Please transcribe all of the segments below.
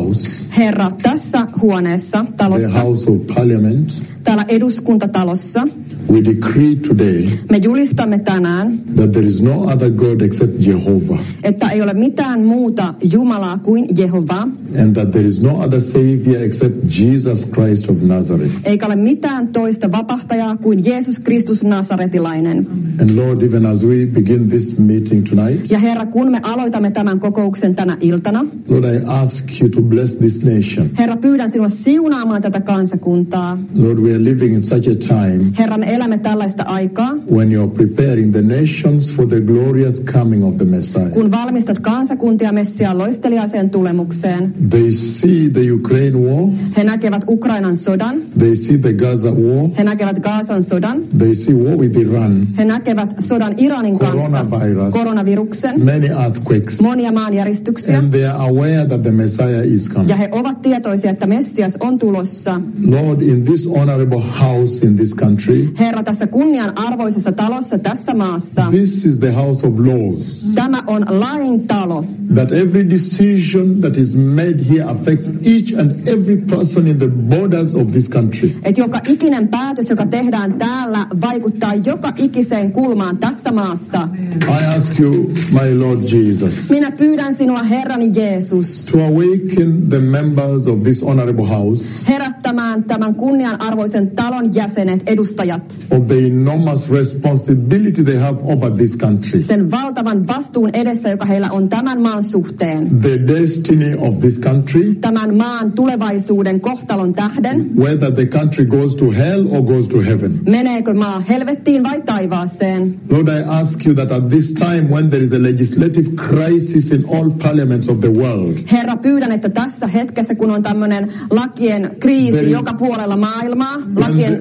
house, Herra, tässä huoneessa, the talossa, House of Parliament, täällä eduskuntatalossa, we decree today me julistamme tänään, that there is no other God except Jehovah, että ei ole mitään muuta Jumalaa kuin Jehova, and that there is no other Savior except Jesus Christ of Nazareth. eikä ole mitään toista vapahtajaa kuin Jeesus Kristus Nasaretilainen. And Lord, even as we begin this meeting tonight, Ja Herra, kun me aloitamme tämän kokouksen tänä iltana, Lord, I ask you to bless this nation. Herra, pyydän sinua siunaamaan tätä kansakuntaa. Lord, we are living in such a time Herra, me elämme tällaista aikaa, when you're preparing the nations for the glorious coming of the Messiah. kun valmistat kansakuntia Messiaan loisteliaiseen tulemukseen. They see the Ukraine war, He näkevät Ukrainan sodan, they see the Gaza war, he näkevät Gazan sodan, they see war with Iran, he näkevät sodan Iranin kanssa, Coronavirus. koronaviruksen, many earthquakes, monia maanjäristyksiä, and they are aware that the Messiah is coming. ja he ovat tietoisia, että Messias on tulossa. Lord, in this honorable house in this country, Herra, tässä kunnianarvoisessa talossa tässä maassa, this is the house of laws, tämä on lain talo, that every decision that is made here affects each and every person in the borders of this country. että joka ikinen päätös, joka tehdään täällä, vaikuttaa joka ikiseen kulmaan tässä maassa. I ask you, my Lord Jesus, Minä pyydän sinua, Herrani Jeesus, to awaken the members of this honorable house herättämään tämän kunnianarvoisen talon jäsenet, edustajat, of the enormous responsibility they have over this country, sen valtavan vastuun edessä, joka heillä on tämän maan suhteen, the destiny of this country, tämän maan tulevaisuuden kohtalon tähden. whether the country goes to hell or goes to heaven. Meneekö maa helvettiin vai taivaaseen? Lord, I ask you that at this time when there is a legislative crisis in all parliaments of the world, Herra, pyydän, että tässä hetkessä, kun on tämmöinen lakien kriisi joka puolella maailmaa,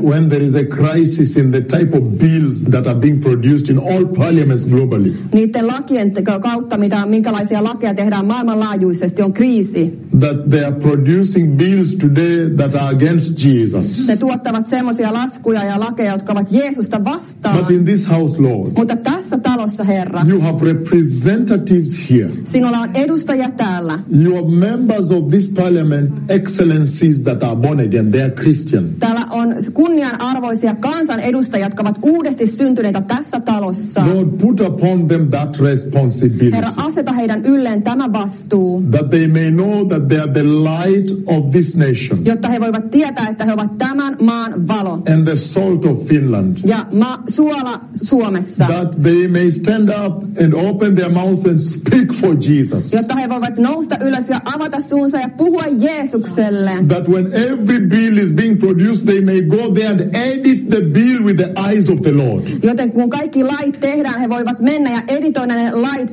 when there is a crisis in the type of bills that are being produced in all parliaments globally, niiden lakien kautta, minkälaisia lakeja tehdään maailmanlaajuisesti, on kriisi. that they are producing bills today that are against Jesus. Ne tuottavat semmoisia laskuja ja lakeja, jotka ovat Jeesusta vastaan. But in this house, Lord, Mutta tässä talossa, Herra, you have representatives here. sinulla on edustajia täällä. You are members of this parliament, excellencies that are born again. They are Christian. Täällä on kunnianarvoisia kansanedustajia, jotka ovat uudesti syntyneitä tässä talossa. Lord, put upon them that responsibility, Herra, aseta heidän ylleen tämä vastuu, that they may know that they are the light of this nation jotta he voivat tietää, että he ovat tämän maan valo and the salt of Finland, ja suola Suomessa. that they may stand up and open their mouths and speak for Jesus. Jotta he voivat nousta ylös ja avata suunsa ja puhua Jeesukselle. That when every bill is being produced, they may go there and edit the bill with the eyes of the Lord. Joten kun kaikki lait tehdään, he voivat mennä ja editoida ne lait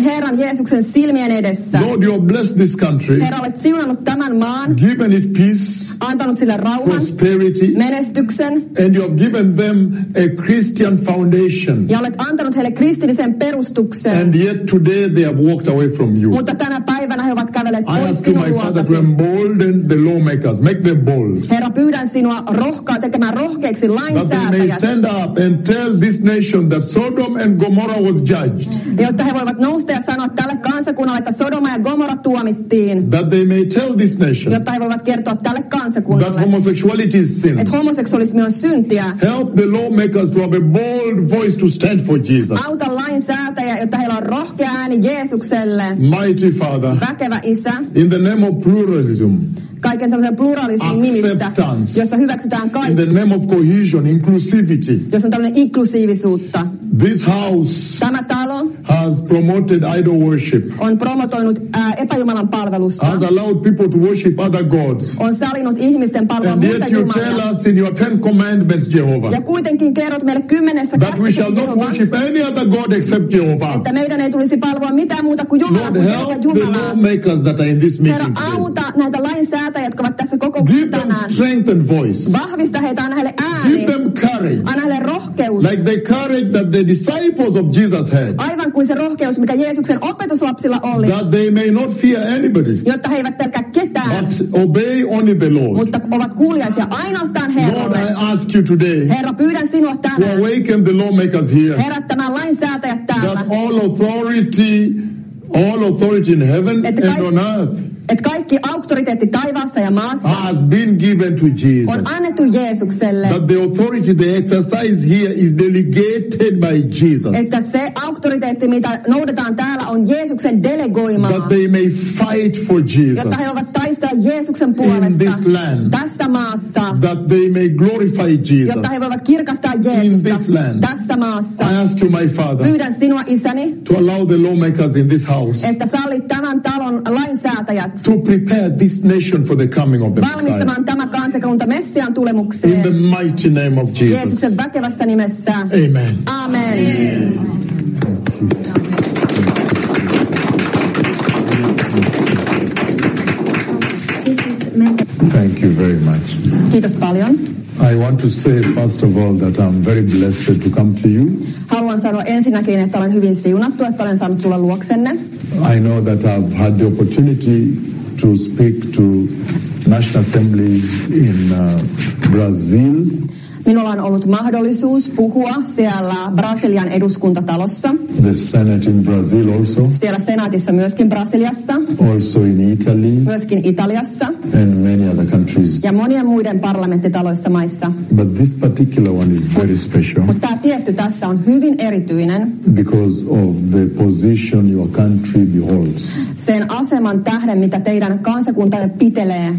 Herran Jeesuksen silmien edessä. Lord, you have blessed this country, Herra, olet siunannut tämän maan, given it peace, antanut sille rauhan, prosperity, menestyksen, and you have given them a Christian foundation. ja olet antanut heille kristillisen perustuksen. And yet today they have walked away from you. Mutta tänä päivänä he ovat kävelleet I pois ask you, sinun my Father, to luotasi. embolden the lawmakers, make them bold, Herra, pyydän sinua tekemään rohkeiksi that they may lainsäätäjät, stand up and tell this nation that Sodom and Gomorrah was judged, jotta he voivat nousta ja sanoa tälle kansakunnalle, että Sodoma ja Gomorra tuomittiin. that they may tell this nation Jotta he voivat kertoa tälle that kansakunnalle, homosexuality is sin. että homoseksualismi on syntiä. Help the lawmakers to have a bold voice to stand for Jesus. Auta lainsäätäjä, jotta heillä on rohkea ääni Jeesukselle. Mighty Father, Väkevä Isä, in the name of pluralism, kaiken sellaisen pluralismin nimissä, Acceptance. jossa hyväksytään in kaikki, the name of cohesion, inclusivity, jos on tällainen inklusiivisuutta. this house Tämä talo has promoted idol worship, on promotoinut epäjumalan palvelusta, has allowed people to worship other gods. on salinut ihmisten palvelua And muita yet you tell jumalia. us in your 10 commandments, Jehovah, Ja kuitenkin kerrot meille 10 that we shall käskyssä, not Jehova, worship any other God except Jehovah. että meidän ei tulisi palvoa mitään muuta kuin Jumalaa, Lord, kuin help Herra the Jumalaa. lawmakers that are in this Herra, meeting today. auta näitä lainsäätäjiä, jotka ovat tässä Give kokouksessa them tänään. strength and voice. Vahvista heitä, anna heille ääni, Give them courage, anna heille rohkeus. like the courage that the disciples of Jesus had, Aivan kuin se rohkeus, mikä Jeesuksen opetuslapsilla oli, that they may not fear anybody, jotta he eivät pelkää ketään, but obey only the Lord. mutta ovat kuuliaisia ainoastaan Lord, Herralle. I ask you today Herra, pyydän sinua to tänään awaken the lawmakers here, herättämään lainsäätäjät täällä, that all authority in heaven Että and on earth Että kaikki auktoriteetti taivaassa ja maassa has been given to Jesus. on annettu Jeesukselle. That the authority they exercise here is delegated by Jesus. Että se auktoriteetti, mitä noudataan täällä, on Jeesuksen delegoimaa. That they may fight for Jesus. Jotta he voivat taistella Jeesuksen puolesta in this land. tässä maassa. That they may glorify Jesus. Jotta he voivat kirkastaa Jeesusta in this land. tässä maassa. I ask you, my Father, pyydän sinua, isäni, to allow the lawmakers in this house että sallit tämän talon lainsäätäjät to prepare this nation for the coming of the Messiah. Valmistamaan tämä kansakunta Messian tulemukseen. In the mighty name of Jesus. Jeesuksen väkevässä nimessä. Amen. Amen. Thank you very much. Kiitos paljon. I want to say first of all that I'm very blessed to come to you. Haluan sanoa ensinnäkin, että olen hyvin siunattu, että olen saanut tulla luoksenne. I know that I've had the opportunity to speak to National Assembly in Brazil. Minulla on ollut mahdollisuus puhua siellä Brasilian eduskuntatalossa. The Senate in Brazil also. Siellä senaatissa myöskin Brasiliassa. Also in Italy. Myöskin Italiassa. And many other countries. Ja monien muiden parlamenttitaloissa maissa. But this particular one is very special. Mutta tämä tietty tässä on hyvin erityinen. Because of the position your country beholds. Sen aseman tähden, mitä teidän kansakuntanne pitelee.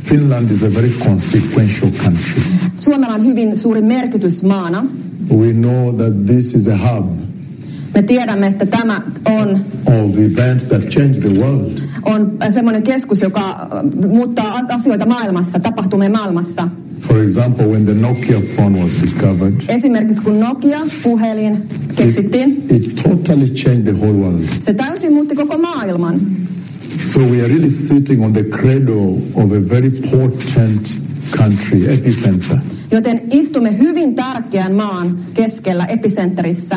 Finland is a very consequential country. Suomella on hyvin suuri merkitys maana. We know that this is a hub. Me tiedämme, että tämä on of events that change the world. On semmoinen keskus, joka muuttaa asioita maailmassa, tapahtumia maailmassa. For example, when the Nokia phone was discovered. Esimerkiksi kun Nokia-puhelin keksittiin. It totally changed the whole world. Se täysin muutti koko maailman. So we are really sitting on the cradle of a very potent country, epicenter. Joten istumme hyvin tärkeän maan keskellä, epicenterissä.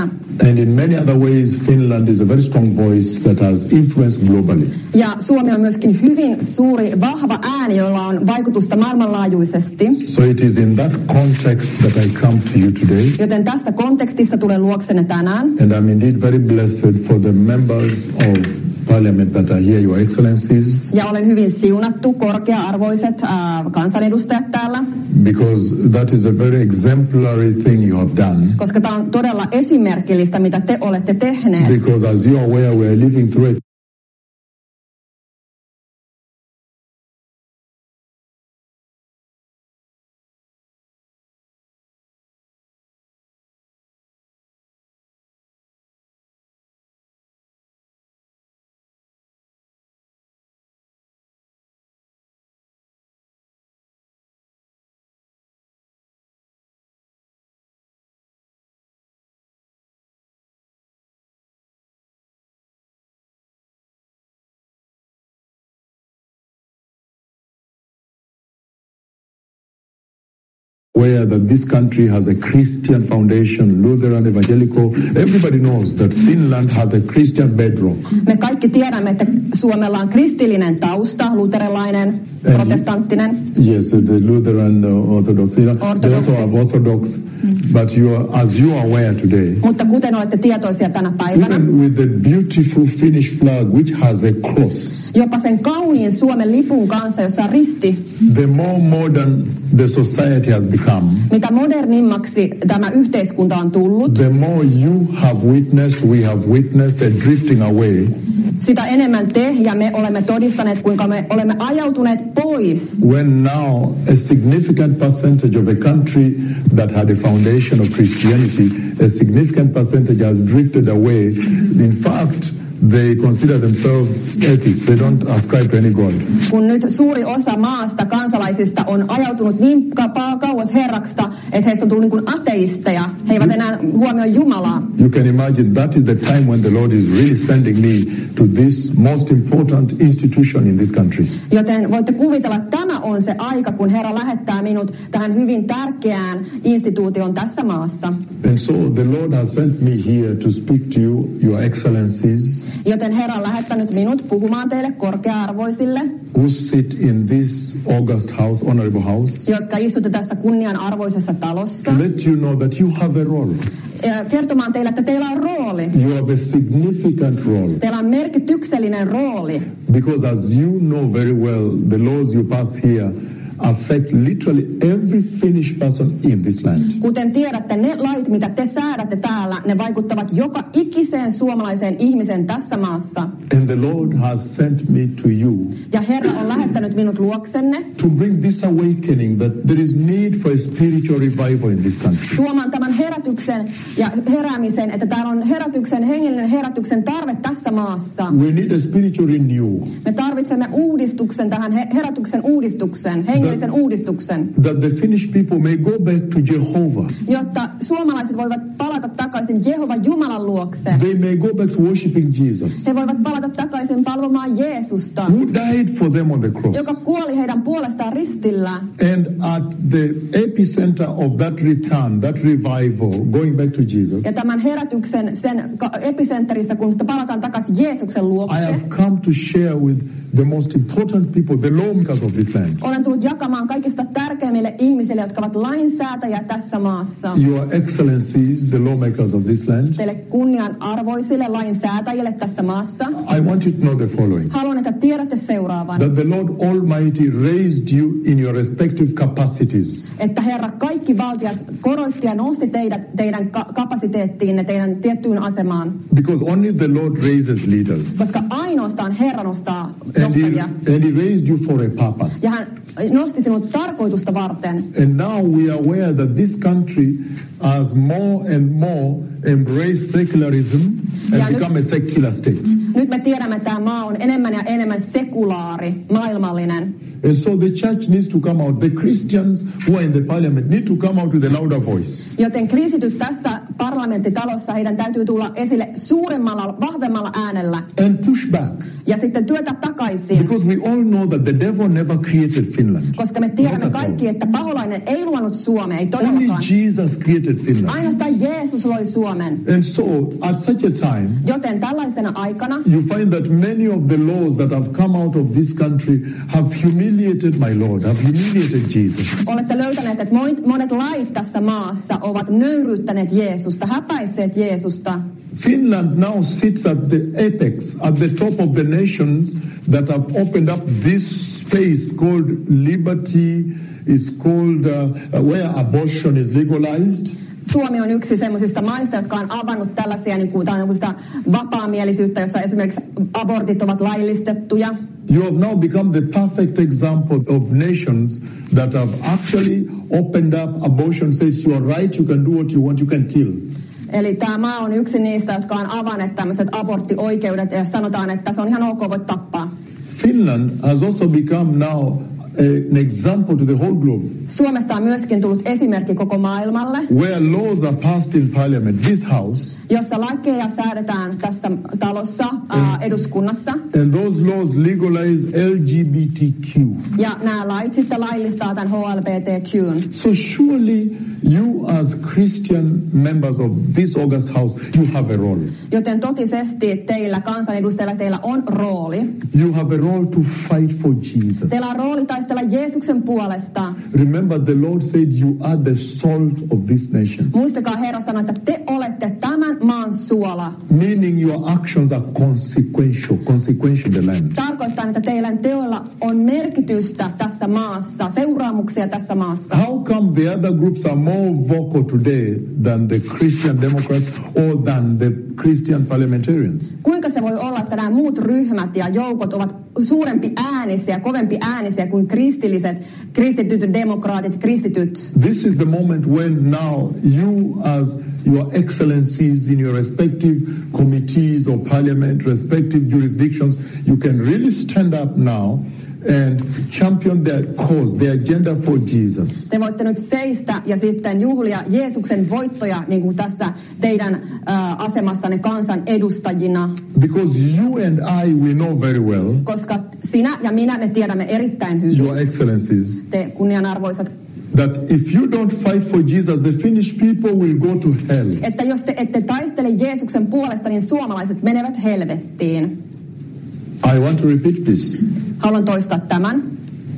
And in many other ways, Finland is a very strong voice that has influence globally. Ja Suomi on myöskin hyvin suuri, vahva ääni, jolla on vaikutusta maailmanlaajuisesti. So it is in that context that I come to you today. Joten tässä kontekstissa tulen luoksenne tänään. And I'm indeed very blessed for the members of Parliament that are here, your excellencies. Ja olen hyvin siunattu, korkea-arvoiset kansanedustajat täällä. Because that is a very exemplary thing you have done. Koska tämä on todella esimerkillistä, mitä te olette tehneet. Because as you are aware, we are living through it. Where that this country has a Christian foundation, Lutheran, evangelical. Everybody knows that Finland has a Christian bedrock. Me kaikki tiedämme, että Suomella on kristillinen tausta, luterilainen, protestanttinen. Yes, the Lutheran Orthodox. They also have Orthodox. But as you are aware today, mutta kuten olette tietoisia tänä päivänä, even with the beautiful Finnish flag which has a cross, jopa sen kauniin Suomen lipun kanssa, jossa on risti, the more modern the society has become, mitä modernimmaksi tämä yhteiskunta on tullut, the more you have witnessed, we have witnessed a drifting away. Sitä enemmän te ja me olemme todistaneet, kuinka me olemme ajautuneet pois. When now a significant percentage of a country that had a foundation of Christianity, a significant percentage has drifted away. In fact, they consider themselves atheists. They don't ascribe to any God. Kun nyt suuri osa maasta kansalaisista on ajautunut niin kauas Herrasta, että heistä on tullut niin kuin ateisteja. He eivät enää huomioi Jumalaa. You can imagine that is the time when the Lord is really sending me to this most important institution in this country. Joten voitte kuvitella, että tämä on se aika, kun Herra lähettää minut tähän hyvin tärkeään instituutioon tässä maassa. And so the Lord has sent me here to speak to you, your excellencies. Joten Herra on lähettänyt minut puhumaan teille korkea-arvoisille, who sit in this august house, honorable house, jotka istutte tässä kunnianarvoisessa talossa, to let you know that you have a role. Kertomaan teille, että teillä on rooli. You have a significant role. Teillä on merkityksellinen rooli. Because as you know very well, the laws you pass here affect literally every Finnish person in this land. Kuten tiedätte, ne lait, mitä te säädätte täällä, ne vaikuttavat joka ikiseen suomalaiseen ihmisen tässä maassa. And the Lord has sent me to you Ja Herra on lähettänyt minut luoksenne to bring this awakening that there is need for a spiritual revival in this country. tuomaan tämän herätyksen ja heräämisen, että täällä on hengellinen herätyksen tarve tässä maassa. We need a spiritual renew. Me tarvitsemme uudistuksen tähän herätyksen uudistuksen, hengellisen uudistuksen, That the Finnish people may go back to Jehovah. jotta suomalaiset voivat palata takaisin Jehovan Jumalan luokse. They may go back to worshiping Jesus, He voivat palata takaisin palvomaan Jeesusta, who died for them on the cross. joka kuoli heidän puolestaan ristillä. And at the epicenter of that return, that revival, going back to Jesus, Ja tämän herätyksen sen epicenterissä, kun palataan takaisin Jeesuksen I luokse, have come to share with the most important people, the lawmakers of this land. olen tullut jakamaan kaikista tärkeimmille ihmisille, jotka ovat lainsäätäjiä tässä maassa. Your excellencies, the lawmakers of this land, Teille kunnianarvoisille lainsäätäjille tässä maassa. I want you to know the following. Haluan, että tiedätte seuraavan. That the Lord Almighty raised you in your respective capacities. Että Herra kaikki valtias koroitti ja nosti teidän kapasiteettiinne, teidän tiettyyn asemaan. Because only the Lord raises leaders. Koska ainoastaan Herra nostaa And johtajia. he raised you for a purpose. Ja hän nosti sinut tarkoitusta varten. And now we are aware that this country has more and more embraced secularism Ja and become a secular state. Nyt me tiedämme, että tämä maa on enemmän ja enemmän sekulaari, maailmallinen. And so the church needs to come out. The Christians who are in the parliament need to come out with a louder voice. Joten kristityt tässä parlamenttitalossa, heidän täytyy tulla esille suuremmalla, vahvemmalla äänellä. And push back. Ja sitten työtä takaisin. Because we all know that the devil never created Finland. Koska me tiedämme Not at all. kaikki, että paholainen ei luonut Suomea, ei Only todellakaan. Jesus created Finland. Ainoastaan Jeesus loi Suomen. And so at such a time, Joten tällaisena aikana you find that many of the laws that have come out of this country have humiliated my Lord, have humiliated Jesus. olette löytäneet, että monet lait tässä maassa ovat nöyryyttäneet Jeesusta, häpäisseet Jeesusta. Finland now sits at the apex, at the top of the nations that have opened up this space called liberty, is called where abortion is legalized. Suomi on yksi semmoisista maista, jotka on avannut tällaisia niin kuin vapaamielisyyttä, jossa esimerkiksi abortit ovat laillistettuja. You have now become the perfect example of nations that have actually opened up abortion, says you are right, you can do what you want, you can kill. Eli tämä maa on yksi niistä, jotka on avanneet tämmöiset aborttioikeudet ja sanotaan, että se on ihan ok, voit tappaa. Finland has also become now an example to the whole globe, Suomesta on myöskin tullut esimerkki koko maailmalle, where laws are passed in parliament, this house, jossa lakeja säädetään tässä talossa, eduskunnassa. and those laws legalize LGBTQ. Ja nämä lait sitten laillistaa tämän HLBTQn. So surely you as Christian members of this august house, you have a role. Joten totisesti teillä kansanedustajilla teillä on rooli. You have a role to fight for Jesus. Teillä on rooli taistella Jeesuksen puolesta. Remember the Lord said you are the salt of this nation. Muistakaa Herra sanoi, että te olette tämän maan suola. Meaning your actions are consequential in the land. Tarkoittaa, että teidän teoilla on merkitystä tässä maassa, seuraamuksia tässä maassa. How come the other groups are more vocal today than the Christian Democrats or than the Christian parliamentarians? Kuinka se voi olla, että nämä muut ryhmät ja joukot ovat suurempi äänisiä, kovempi äänisiä kuin kristityt, demokraatit, kristityt? This is the moment when now you as your excellencies in your respective committees or parliament, respective jurisdictions, you can really stand up now and champion their cause, their agenda for Jesus. Te voitte nyt seistä ja sitten juhlia Jeesuksen voittoja niin kuin tässä teidän asemassanne kansan edustajina. Because you and I, we know very well, Koska sinä ja minä me tiedämme erittäin hyvin, your excellencies, te kunnianarvoisat that if you don't fight for Jesus, the Finnish people will go to hell. Että jos te ette taistele Jeesuksen puolesta, niin suomalaiset menevät helvettiin. I want to repeat this. Haluan toistaa tämän.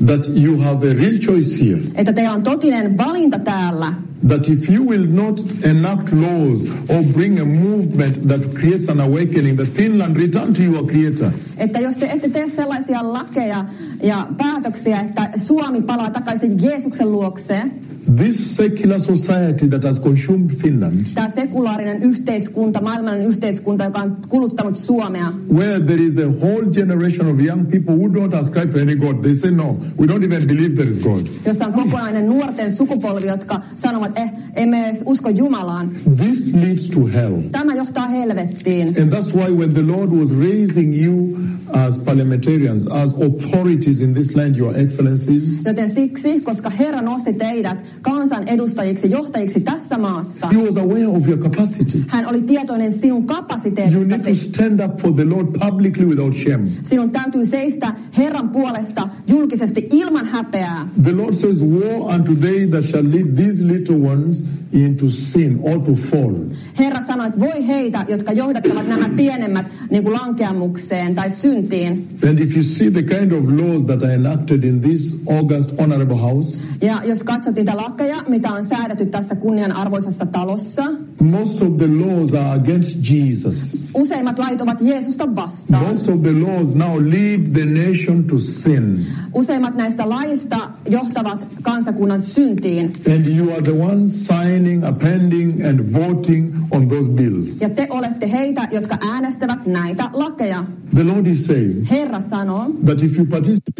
That you have a real choice here. Että teillä on totinen valinta täällä. That if you will not enact laws or bring a movement that creates an awakening, that Finland return to your creator. Että jos te ette tee sellaisia lakeja ja päätöksiä, että Suomi palaa takaisin Jeesuksen luokseen. This secular society that has consumed Finland. Tämä sekulaarinen yhteiskunta, maailmallinen yhteiskunta, joka on kuluttanut Suomea. Where there is a whole generation of young people who don't ascribe to any God. They say no, we don't even believe there is God. Jossa on kokonainen nuorten sukupolvi, jotka sanovat, emme edes usko Jumalaan. This leads to hell. Tämä johtaa helvettiin. And that's why when the Lord was raising you as parliamentarians, as authorities in this land, your excellencies. Joten siksi, koska Herra nosti teidät kansan edustajiksi, johtajiksi tässä maassa. He was aware of your capacity. Hän oli tietoinen sinun kapasiteetistasi. You need to stand up for the Lord publicly without shame. Sinun täytyy seistä Herran puolesta julkisesti ilman häpeää. The Lord says, woe unto they that shall lead these little ones into sin or to fall. Herra sanoi, että voi heitä, jotka johdattavat nämä pienemmät niin kuin lankeamukseen tai syntiin. And if you see the kind of laws that are enacted in this august honorable house. Ja jos katsot niitä lakeja, mitä on säädetty tässä kunnianarvoisessa talossa. Most of the laws are against Jesus. Useimmat lait ovat Jeesusta vastaan. Most of the laws now lead the nation to sin. Useimmat näistä laista johtavat kansakunnan syntiin. And you are the ones signing, appending and voting on those bills. Ja te olette heitä, jotka äänestävät näitä lakeja. The Lord is saying. Herra sanoo. That if you participate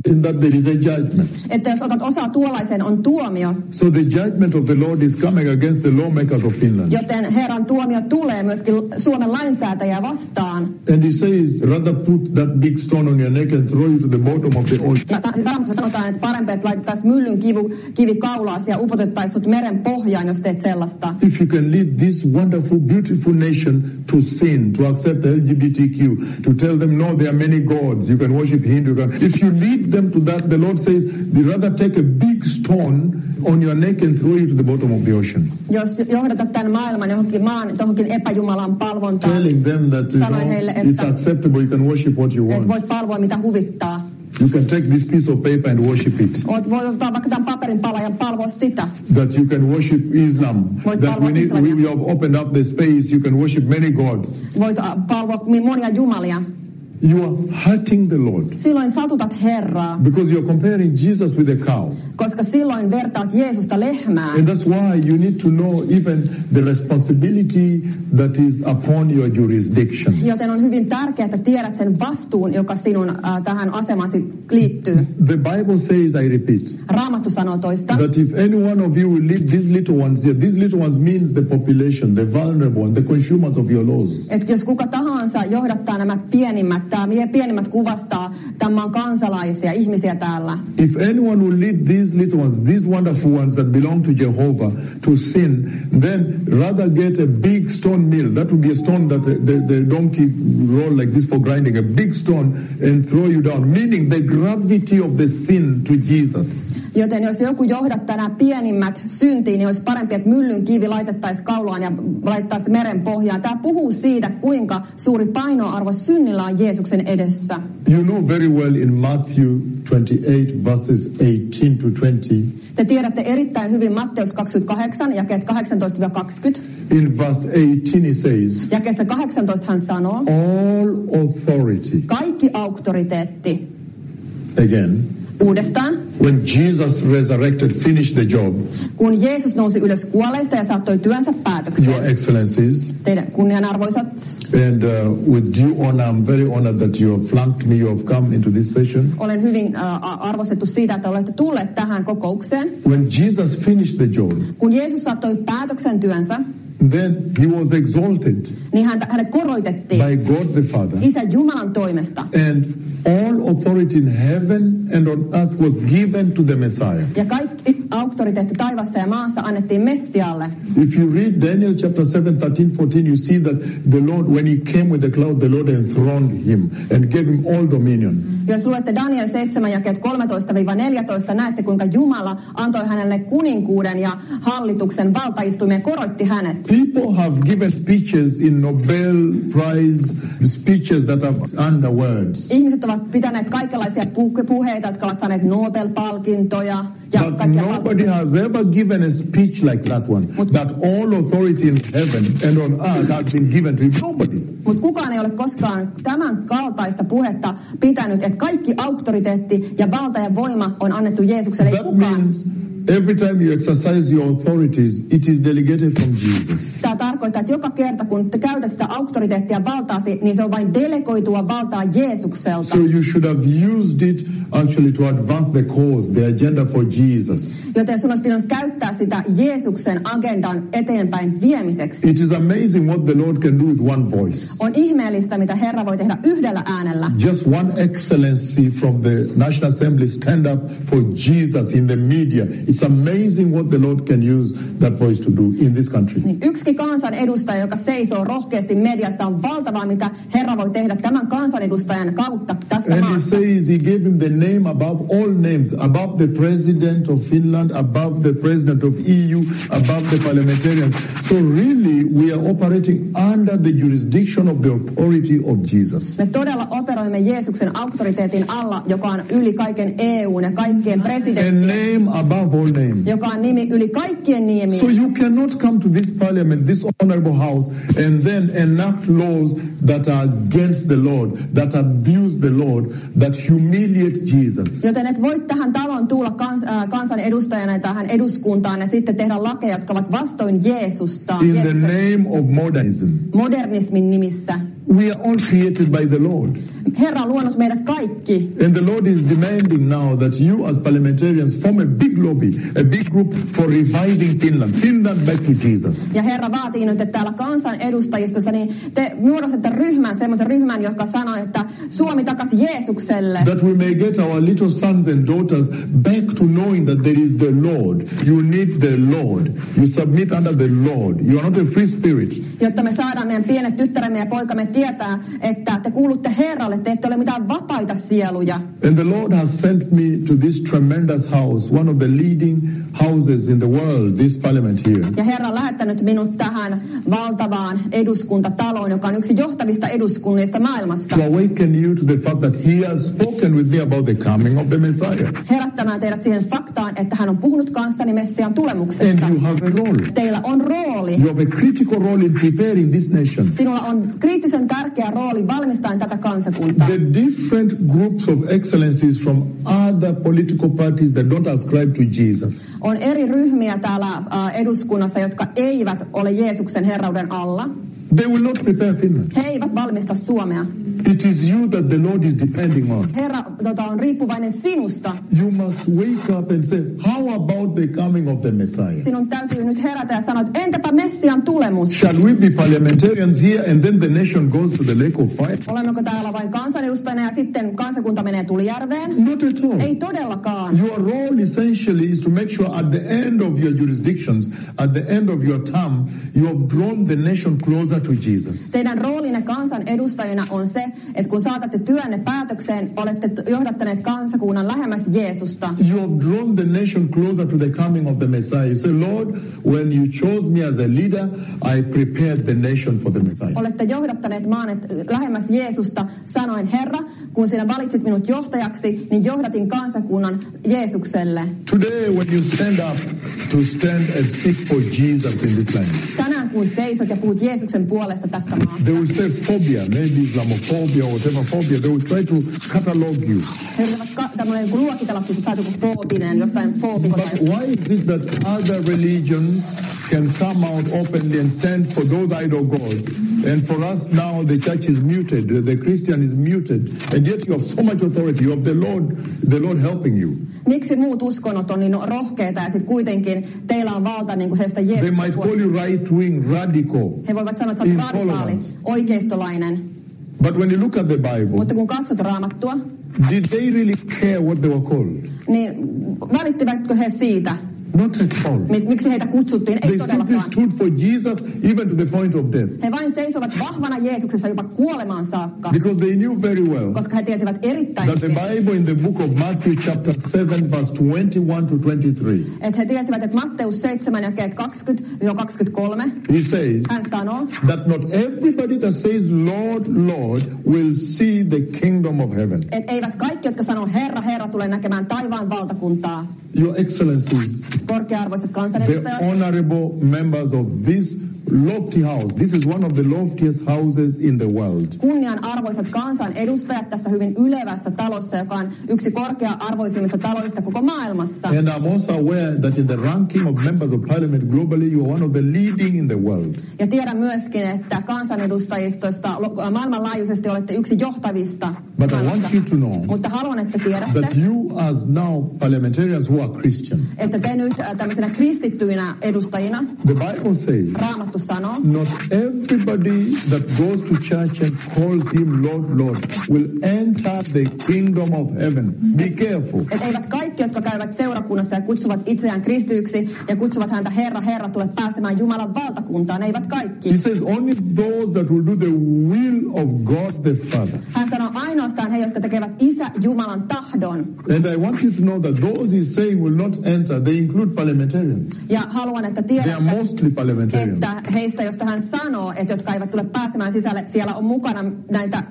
in that there is a judgment. Että jos otat osaa tuollaiseen, on tuomio. So the judgment of the Lord is coming against the lawmakers of Finland. Joten Herran tuomio tulee myöskin Suomen lainsäätäjää vastaan. And he says, rather put that big stone on your neck and throw you to the bottom of the ocean. Ja sanotaan, että parempi, että laitettaisiin myllyn kivi kaulaasi ja upotettaisiin sut meren pohjaan, jos teet sellaista. If you can lead this wonderful, beautiful nation to sin, to accept LGBTQ, to tell them, no, there are many gods, you can worship Hindu. If you lead them to that, the Lord says, rather take a big stone on your neck and throw you to the bottom of the ocean. Jos johdatat tämän maailman johonkin epäjumalan palvontaan, telling them that heille, it's acceptable, you can worship what you want. Et voit palvoa mitä huvittaa. You can take this piece of paper and worship it. Voi ottaa vaikka tämän paperin pala ja palvoa sitä. That you can worship Islam. Voit that we have opened up the space, you can worship many gods. Voit palvoa monia jumalia. You are hurting the Lord. Silloin satutat Herraa. Because you are comparing Jesus with a cow. Koska silloin vertaat Jeesusta lehmään. And that's why you need to know even the responsibility that is upon your jurisdiction. Joten on hyvin tärkeää, että tiedät sen vastuun, joka sinun tähän asemasi liittyy. The Bible says, I repeat. Raamattu sanoo toista. That if any one of you will lead these little ones here, these little ones means the population, the vulnerable ones, the consumers of your laws. Et jos kuka tahansa johdattaa nämä pienimmät, pienimmät kuvastaa tämän maan kansalaisia, ihmisiä täällä. If anyone will lead these little ones, these wonderful ones that belong to Jehovah, to sin, then rather get a big stone mill. That would be a stone that the donkey roll like this for grinding, a big stone and throw you down, meaning the gravity of the sin to Jesus. Joten jos joku johdattaa nämä pienimmät syntiin, niin olisi parempi, että myllyn kivi laitettaisiin kaulaan ja laitettaisiin meren pohjaan. Tämä puhuu siitä, kuinka suuri painoarvo synnillä on Jeesuksen edessä. You know very well in Matthew 28 verses 18 to 20. Te tiedätte erittäin hyvin Matteus 28, jakeet 18-20. In verse 18 he says, jakeessa 18 hän sanoo, all authority. Kaikki auktoriteetti. Again. Uudestaan. When Jesus resurrected, finished the job. Kun Jeesus nousi ylös kuolleista ja saattoi työnsä päätökseen. Your excellencies. Teidän kunnianarvoisat. And with due honor, I'm very honored that you have flanked me, you have come into this session. Olen hyvin arvostettu siitä, että olette tulleet tähän kokoukseen. When Jesus finished the job. Kun Jeesus saattoi päätöksen työnsä. Then he was exalted. Niin hänet koroitettiin. By God the Father. Isä Jumalan toimesta. And all authority in heaven and on earth was given to the Messiah. Ja kaikki auktoriteetti taivassa ja maassa annettiin Messialle. If you read Daniel chapter 7, 13, 14, you see that the Lord, when he came with the cloud, the Lord enthroned him and gave him all dominion. Jos luette Daniel 7 jakeet 13-14, näette kuinka Jumala antoi hänelle kuninkuuden ja hallituksen valtaistuimen ja korotti hänet. People have given speeches in Nobel Prize, speeches that are under words. Ihmiset ovat pitäneet kaikenlaisia puheita, jotka ovat saaneet Nobel-palkintoja. But nobody has ever given a speech like that one. That all authority in heaven and on earth has been given to him. Nobody. Mutta kukaan ei ole koskaan tämän kaltaista puhetta pitänyt, että kaikki auktoriteetti ja valta ja voima on annettu Jeesukselle. Ei kukaan. Every time you exercise your authorities, it is delegated from Jesus. Tämä tarkoittaa, että joka kerta kun te käytät sitä auktoriteettia valtaasi, niin se on vain delegoitua valtaa Jeesukselta. So you should have used it actually to advance the cause, the agenda for Jesus. Joten sun olisi pitänyt käyttää sitä Jeesuksen agendan eteenpäin viemiseksi. It is amazing what the Lord can do with one voice. On ihmeellistä, mitä Herra voi tehdä yhdellä äänellä. Just one excellency from the National Assembly stand up for Jesus in the media. It's amazing what the Lord can use that voice to do in this country. Niin yksi kansanedustaja, joka seisoo rohkeasti mediassa, on valtavaa, mitä Herra voi tehdä tämän kansanedustajan kautta tässä maassa. And he says he gave him the name above all names, above the president of Finland, above the president of EU, above the parliamentarians. So really we are operating under the jurisdiction of the authority of Jesus. Me todella operoimme Jeesuksen auktoriteetin alla, joka on yli kaiken EUn ja kaikkien presidenttien. A name above all names. Joka on nimi yli kaikkien nimien. So you cannot come to this parliament, this honorable house, and then enact laws that are against the Lord, that abuse the Lord, that humiliate Jesus. Joten et voi tähän talon tulla kansanedustajana tähän eduskuntaan ja sitten tehdä lakeja, jotka ovat vastoin Jeesusta. In the name of modernism. Modernismin nimissä. We are all created by the Lord. Herra on luonut meidät kaikki. And the Lord is demanding now that you as parliamentarians form a big lobby, a big group for reviving Finland back to Jesus. Ja Herra vaatii nyt, että täällä kansanedustajistossa niin te muodostatte ryhmän, semmoisen ryhmän, joka sanoo, että Suomi takaisin Jeesukselle. That we may get our little sons and daughters back to knowing that there is the Lord. You need the Lord. You submit under the Lord. You are not a free spirit. Jotta me saadaan meidän pienet tyttäremme ja poikamme tietää, että te kuulutte Herralle, te ette ole mitään vapaita sieluja. And the Lord has sent me to this tremendous house, one of the leading houses in the world, this parliament here. Ja Herra on lähettänyt minut tähän valtavaan eduskuntataloon, joka on yksi johtavista eduskunnista maailmassa. To awaken you to the fact that he has spoken with me about the coming of the Messiah. Herättämään teidät siihen faktaan, että hän on puhunut kanssani Messian tulemuksesta. And you have a role. Teillä on rooli. You have a critical role in preparing this nation. Sinulla on kriittisen tärkeä rooli valmistaen tätä kansakuntaa. The different groups of excellencies from other political parties that don't ascribe to Jesus. On eri ryhmiä täällä eduskunnassa, jotka eivät ole Jeesuksen herrauden alla. They will not prepare Finland. He eivät valmista Suomea. It is you that the Lord is depending on. Herra on riippuvainen sinusta. You must wake up and say, how about the coming of the Messiah? Sinun täytyy nyt herätä ja sanoa, että entäpä Messian tulemus? Shall we be parliamentarians here and then the nation goes to the lake of fire? Olemmeko täällä vain kansanedustajana ja sitten kansakunta menee Tulijärveen? Not at all. Ei todellakaan. Your role essentially is to make sure at the end of your jurisdictions, at the end of your term, you have drawn the nation closer to Jesus. Teidän roolinne kansanedustajina on se, että kun saatatte työnne päätökseen, olette johdattaneet kansakunnan lähemmäs Jeesusta. You have drawn the nation closer to the coming of the Messiah. You say, Lord, when you chose me as a leader, I prepared the nation for the Messiah. Olette johdattaneet maan lähemmäs Jeesusta, sanoin, Herra, kun sinä valitsit minut johtajaksi, niin johdatin kansakunnan Jeesukselle. Today, when you stand up to stand and speak for Jesus in this land, tänään kun seisot ja puhut Jeesuksen puolesta tässä maassa, they will say phobia, maybe Islamophobia or whatever phobia. They will try to catalog you. He yrittävät tämmöinen luokitella, että sä oot joku foobinen, jostain foobiko. But why is it that other religions can come out openly and stand for those idol gods? And for us now, the church is muted, the Christian is muted, and yet you have so much authority. You have the Lord helping you. Miksi muut uskonnot on niin rohkeita ja sitten kuitenkin teillä on valta niin kuin sestä Jeesuksen They might call you right-wing, radical. He voivat sanoa, että olet radikaali, oikeistolainen. But when you look at the Bible, mutta kun katsot Raamattua, did they really care what they were called? niin välittivätkö he siitä? Not at all. Miksi heitä kutsuttiin? Ei They simply todellakaan. stood for Jesus even to the point of death. He vain seisovat vahvana Jeesuksessa jopa kuolemaan saakka, Because they knew very well koska he tiesivät erittäin that the hyvin, Bible in the book of Matthew chapter 7 verse 21 to 23. että he tiesivät, että Matteus 7 jakeet 20-23, He says hän sanoo, that not everybody that says Lord, Lord will see the kingdom of heaven. että eivät kaikki, jotka sanoo Herra, Herra, tule näkemään taivaan valtakuntaa. Your Excellencies, Korkea-arvoiset the kansanedustajat, honorable members of this lofty house. This is one of the loftiest houses in the world. kunnianarvoiset kansanedustajat tässä hyvin ylevässä talossa, joka on yksi korkea-arvoisimmista taloista koko maailmassa. And I'm also aware that in the ranking of members of parliament globally, you are one of the leading in the world. Ja tiedän myöskin, että kansanedustajistosta maailmanlaajuisesti olette yksi johtavista. But I want you to know Mutta haluan, että tiedätte, that you as now parliamentarians who are Christian, että te nyt tämmöisenä kristittyinä edustajina, the Bible says, Raamattu sanoo, not everybody that goes to church and calls him Lord, Lord will enter the kingdom of heaven. Be careful. että eivät kaikki, jotka käyvät seurakunnassa ja kutsuvat itseään kristityksi ja kutsuvat häntä Herra, Herra, tule pääsemään Jumalan valtakuntaan, eivät kaikki. He says only those that will do the will of God the Father. Hän sanoo ainoastaan he, jotka tekevät Isä Jumalan tahdon. And I want you to know that those he's saying will not enter, they include parliamentarians. Ja haluan, että They are tiedätte, mostly parliamentarians. että heistä, josta hän sanoo, että jotka eivät tule pääsemään sisälle, siellä on mukana näitä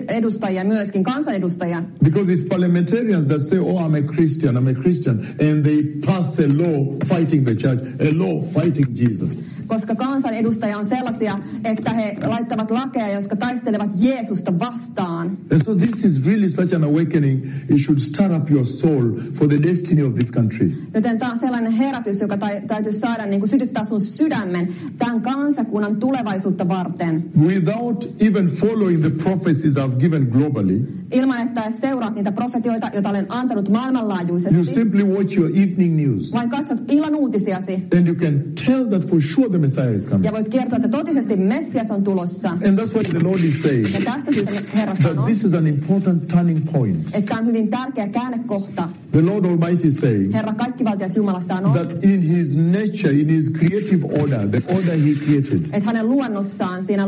edustajia myöskin, kansanedustajia. Because it's parliamentarians that say, oh, I'm a Christian, and they pass a law fighting the church, a law fighting Jesus. Koska kansanedustaja on sellaisia, että he laittavat lakeja, jotka taistelevat Jeesusta vastaan. And so this is really such an awakening. It should stir up your soul for the destiny of this country. Joten tämä on sellainen herätys, joka täytyy saada niin kuin sytyttää sun sydämen tämän kansakunnan tulevaisuutta varten. Without even following the prophecies I've given globally, Ilman, että seuraat niitä profetioita, joita olen antanut you maailmanlaajuisesti, simply watch your evening news. vain katsot illan uutisiasi And you can tell that for sure the Messiah is coming. ja voit kertoa, että totisesti Messias on tulossa. And that's what the Lord is saying. Ja tästä syystä Herra That sanoo, this is an important turning point. että tämä on hyvin tärkeä käännekohta. The Lord Almighty is saying Herra kaikkivaltias Jumala sanoo, that in his nature, in his creative order, the order he created, että hänen luonnossaan, siinä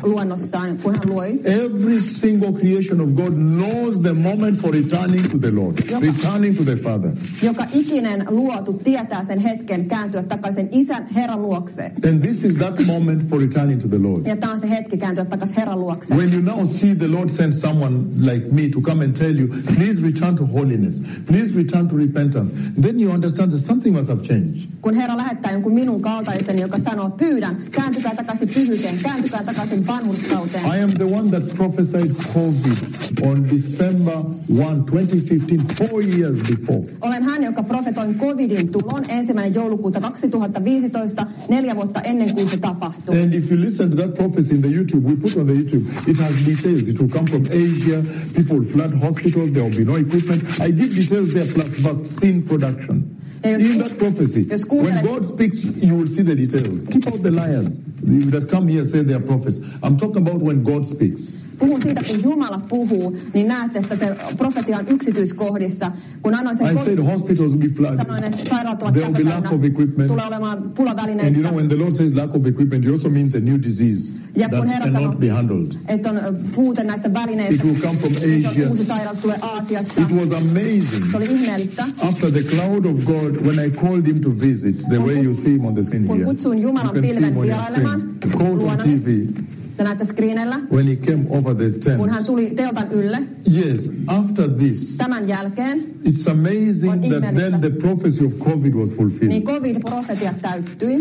luomisluonnossaan, kun hän luoi, every single creation of God knows the moment for returning to the Lord, returning to the Father. joka ikinen luotu tietää sen hetken kääntyä takaisin Isän Herran luokse. And this is that moment for returning to the Lord. Ja tämä on se hetki kääntyä takaisin Herran luokse. When you now see the Lord send someone like me to come and tell you, please return to holiness, please return to repentance, then you understand that something must have changed. Kun Herra lähettää jonkun minun kaltaiseni, joka sanoo, pyydän, kääntykää takaisin pyhyyteen, kääntykää takaisin vanhurskauteen. I am the one that prophesied COVID on December 1, 2015, 4 years before. Olen hän, joka profetoin COVIDin tulon 1. joulukuuta 2015, 4 vuotta ennen kuin se tapahtui. And if you listen to that prophecy in the YouTube, we put on the YouTube, it has details. It will come from Asia, people will flood hospitals, there will be no equipment. I give details there plus vaccine production. In that prophecy, when God speaks, you will see the details. Keep out the liars that come here say they are prophets. I'm talking about when God speaks. Puhun siitä, kun Jumala puhuu, niin näette, että se profetia on yksityiskohdissa. Kun annoin sen I said hospitals will be flooded. sanoin, että sairaalat ovat There will be lack of equipment. tulee olemaan And pulavälineistä. you know, when the Lord says lack of equipment, it also means a new disease Ja that kun Herra sanoo, cannot be handled. että on puute näistä välineistä, It will come from niin se on Asia. uusi sairaus tulee Aasiasta. It was amazing. Se oli ihmeellistä. After the cloud of God, when I called him to visit, the way you see him on the screen Kun here, kutsuin Jumalan you can see him pilven on your vierailemaan screen. Called on luonani, TV te näette screenellä, when he came over the tent. kun hän tuli teltan ylle. Yes, after this, Tämän jälkeen, it's amazing On that ihmeellistä. then the prophecy of COVID was niin fulfilled. COVID-profetia täyttyi.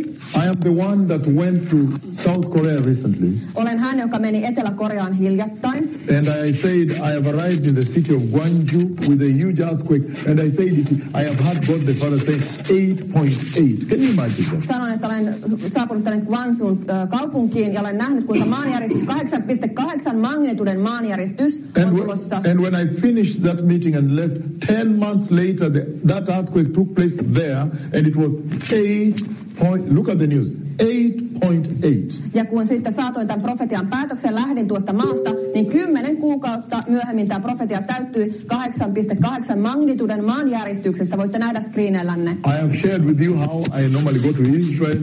I am the one that went to South Korea recently, Olen hän, joka meni Etelä-Koreaan hiljattain. and I said I have arrived in the city of Gwangju with a huge earthquake, and I said I have heard God the Father say 8.8. Can you imagine that? Sanoin, että olen saapunut tänne Gwangsun kaupunkiin ja olen nähnyt, kuinka maanjäristys, 8.8 magnituden maanjäristys on tulossa. And when I finished that meeting and left, 10 months later, that earthquake took place there, and it was 8 point, look at the news, 8.8. Ja kun sitten saatoin tämän profetian päätöksen, lähdin tuosta maasta, niin 10 kuukautta myöhemmin tämä profetia täyttyi 8.8 magnituden maanjäristyksestä. Voitte nähdä screenellänne. I have shared with you how I normally go to Israel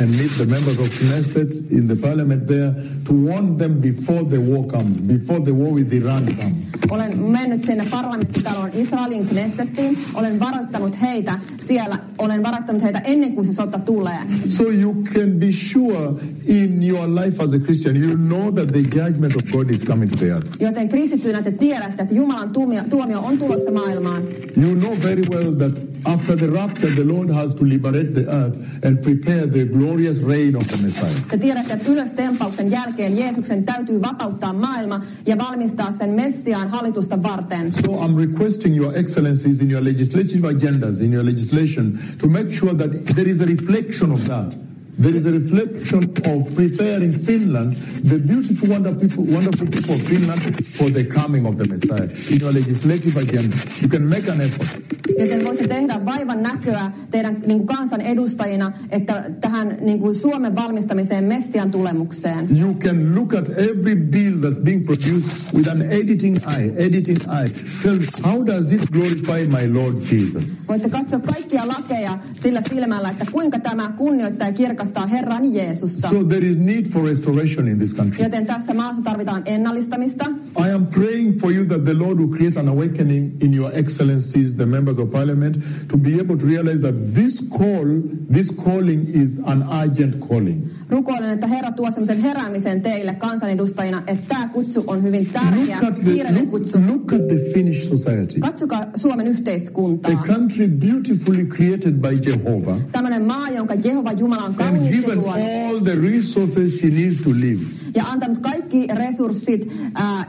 and meet the members of Knesset in the parliament there to warn them before the war comes, before the war with Iran comes. Olen mennyt sinne parlamenttitaloon Israelin Knessettiin. Olen varoittanut heitä siellä. Olen varoittanut heitä ennen kuin se sota tulee. So you can be sure in your life as a Christian, you know that the judgment of God is coming to the earth. Joten kristittyinä te tiedätte, että Jumalan tuomio on tulossa maailmaan. You know very well that after the rapture, the Lord has to liberate the earth and prepare the glorious reign of the Messiah. Te tiedätte, että ylöstempauksen jälkeen Jeesuksen täytyy vapauttaa maailma ja valmistaa sen Messiaan hallitusta varten. So I'm requesting your excellencies in your legislative agendas, in your legislation, to make sure that there is a reflection of that. There is a reflection of preparing Finland, the beautiful, wonderful people of Finland, for the coming of the Messiah. In your legislative agenda, you can make an effort. Joten voitte tehdä vaivan näköä teidän kansan edustajina, että tähän Suomen valmistamiseen Messian tulemukseen. You can look at every bill that's being produced with an editing eye. Tell how does it glorify my Lord Jesus? Voitte katsoa kaikkia lakeja sillä silmällä, että kuinka tämä kunnioittaa ja kirkastaa Herrani Jeesusta. So there is need for restoration in this country. Joten tässä maassa tarvitaan ennallistamista. I am praying for you that the Lord will create an awakening in your excellencies, the members of parliament, to be able to realize that this calling is an urgent calling. Rukoilen, että Herra tuo semmoisen heräämisen teille kansanedustajina, että tämä kutsu on hyvin tärkeä, kiireinen kutsu. Look at the Finnish society. Katsokaa Suomen yhteiskuntaa. A country beautifully created by Jehovah. Tämmöinen maa, jonka Jehova Jumala on kauniisti given all the resources she needs to live. Ja antanut kaikki resurssit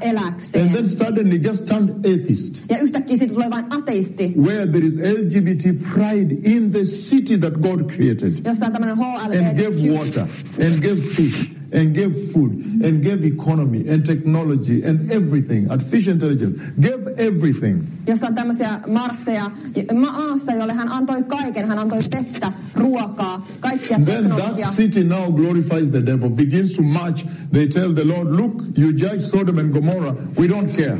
eläkseen. And then suddenly just turned atheist. Ja yhtäkkiä siitä tulee vain ateisti. Where there is LGBT pride in the city that God created. Jossa on tämmöinen HLBTQ. And gave water, and gave fish, and gave food, and gave economy, and technology, and everything. Artificial intelligence. Gave everything. Jossa on tämmöisiä marsseja maassa, jolle hän antoi kaiken. Hän antoi vettä, ruokaa, kaikkia teknologiaa. Then that city now glorifies the devil, begins to march. They tell the Lord, look, you judge Sodom and Gomorrah. We don't care.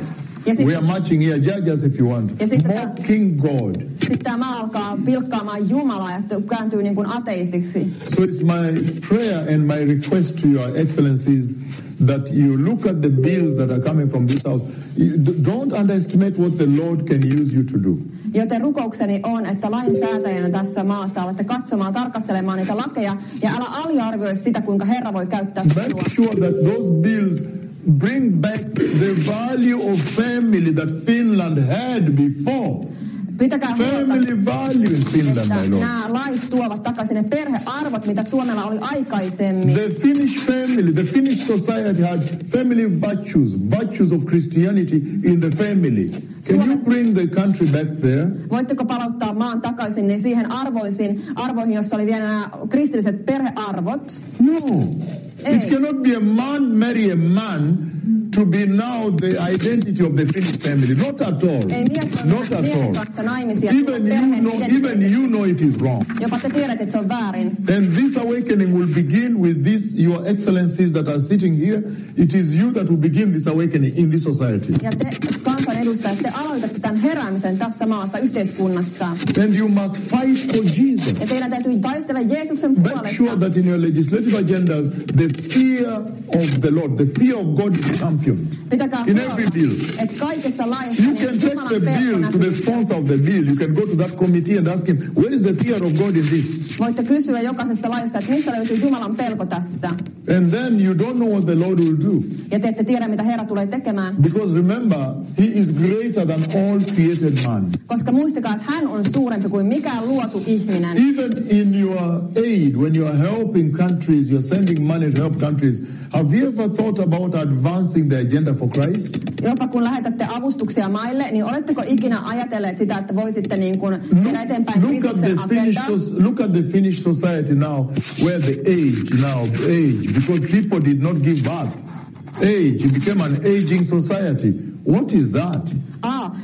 We are marching here. Judge us if you want. Mocking God. Sitten tämä alkaa pilkkaamaan Jumalaa ja kääntyy niin kuin ateistiksi. So it's my prayer and my request to your excellencies that you look at the bills that are coming from this house. Don't underestimate what the Lord can use you to do. Joten rukoukseni on, että lainsäätäjänä tässä maassa alatte katsomaan, tarkastelemaan niitä lakeja ja älä aliarvioi sitä, kuinka Herra voi käyttää sinua. Make sure that those bills bring back the value of family that Finland had before. Pitäkää family value in Finland, my Lord. Nämä lait tuovat takaisin ne perhearvot, mitä Suomella oli aikaisemmin. The Finnish family, the Finnish society had family virtues of Christianity in the family. Can you bring the country back there? Voitteko palauttaa maan takaisin niin siihen arvoihin, jossa oli vielä nämä kristilliset perhearvot? No. It cannot be a man marry a man to be now the identity of the Finnish family. Not at all. Not at all. Even you know it is wrong. Jopa te tiedätte, että se on väärin. And this awakening will begin with this, your excellencies that are sitting here. It is you that will begin this awakening in this society. Ja te kansanedustajat, te aloitatte tämän heräämisen tässä maassa, yhteiskunnassa. And you must fight for Jesus. Ja teidän täytyy taistella Jeesuksen puolesta. Make sure that in your legislative agendas, the fear of the Lord, the fear of God is champion. Pitäkää in every bill. Että kaikessa laissa you can take the bill to the sponsor of the bill. You can go to that committee and ask him, where is the fear of God in this? Voitte kysyä jokaisesta laista, että missä löytyy Jumalan pelko tässä. And then you don't know what the Lord will do. Ja te ette tiedä, mitä Herra tulee tekemään. Because remember, he is greater than all created man. Koska muistakaa, että hän on suurempi kuin mikään luotu ihminen. Even in your aid, when you are helping countries, you're sending money to help countries, have you ever thought about advancing the agenda for Christ? Jopa kun lähetätte avustuksia maille, niin oletteko ikinä ajatelleet sitä, että voisitte niin kuin tehdä eteenpäin Kristuksen agendaa? Look at the Finnish society now, where the age, because people did not give birth. Age, it became an aging society. What is that?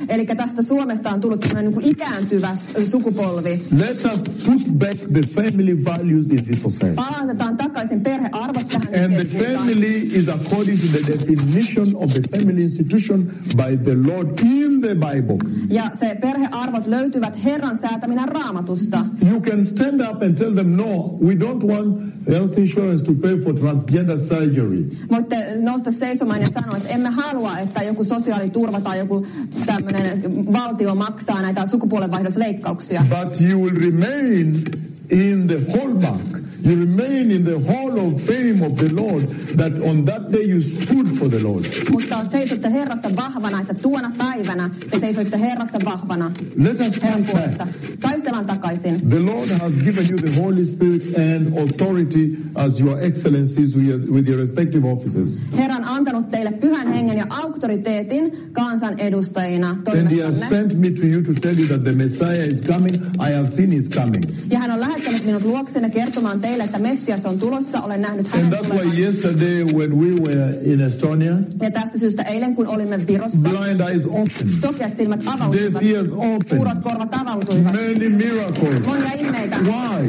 Eli tästä Suomesta on tullut sellainen niin kuin ikääntyvä sukupolvi. Let us put back the family values in this society. Palautetaan takaisin perhearvot tähän And the yhteiskuntaan. family is according to the definition of the family institution by the Lord in the Bible. Ja se perhearvot löytyvät Herran säätäminä Raamatusta. You can stand up and tell them, no, we don't want health insurance to pay for transgender surgery. Voitte nousta seisomaan ja sanoa, että emme halua, että joku sosiaaliturva tai joku tämmöinen valtio maksaa näitä sukupuolenvaihdosleikkauksia. But you will remain in the hallmark. You remain in the hall of fame of the Lord, that on that day you stood for the Lord. Mutta seisotte Herrassa vahvana, että tuona päivänä te seisoitte Herrassa vahvana. Let us Herran come puolesta. back. Taistellaan takaisin. The Lord has given you the Holy Spirit and authority as your excellencies with your respective offices. Herra on antanut teille pyhän hengen ja auktoriteetin kansan edustajina And He has toimessanne. sent me to you to tell you that the Messiah is coming. I have seen He's coming. Ja hän on lähettänyt minut luoksenne kertomaan teille, että Messias on tulossa. Olen nähnyt hänen And that's tulevan. why yesterday when we were in Estonia, Ja tästä syystä eilen, kun olimme Virossa, blind eyes open, sokeat silmät avautuivat, deaf ears open, kuurot korvat avautuivat. many miracles. Monia ihmeitä. Why?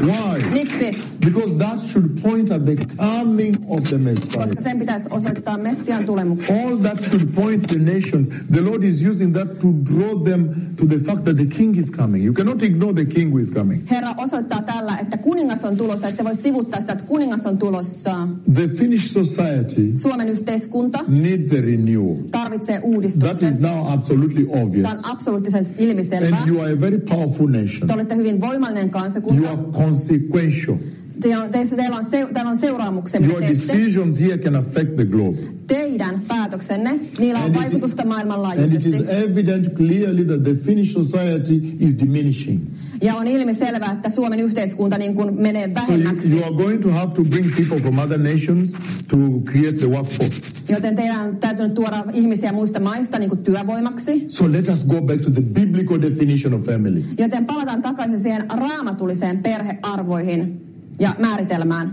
Why? Miksi? Because that should point at the coming of the Messiah. Koska sen pitäisi osoittaa Messian tulemukseen. All that should point the nations. The Lord is using that to draw them to the fact that the King is coming. You cannot ignore the King who is coming. Herra osoittaa tällä, että kuningas on tulossa, että voi sivuttaa sitä, että kuningas on tulossa. The Finnish society Suomen yhteiskunta needs a renewal. tarvitsee That uudistuksen. is now absolutely Tämä obvious. on absoluuttisen ilmiselvää. And you are a very powerful nation. Te olette hyvin voimallinen kansakunta. You are consequential. Teillä on seuraamuksia, mitä Your teette. decisions here can affect the globe. Teidän päätöksenne, niillä on And it- vaikutusta And it maailmanlaajuisesti. is evident clearly that the Finnish society is diminishing. Ja on ilmiselvää, että Suomen yhteiskunta niin kuin menee So vähemmäksi. you are going to have to bring people from other nations to create the workforce. Joten teidän on täytynyt tuoda ihmisiä muista maista niin kuin työvoimaksi. So let us go back to the biblical definition of family. Joten palataan takaisin siihen raamatulliseen perhearvoihin ja määritelmään.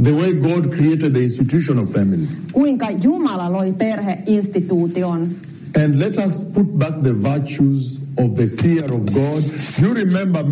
The way God created the institution of family. Kuinka Jumala loi perheinstituution. And let us put back the virtues of the fear of God. You remember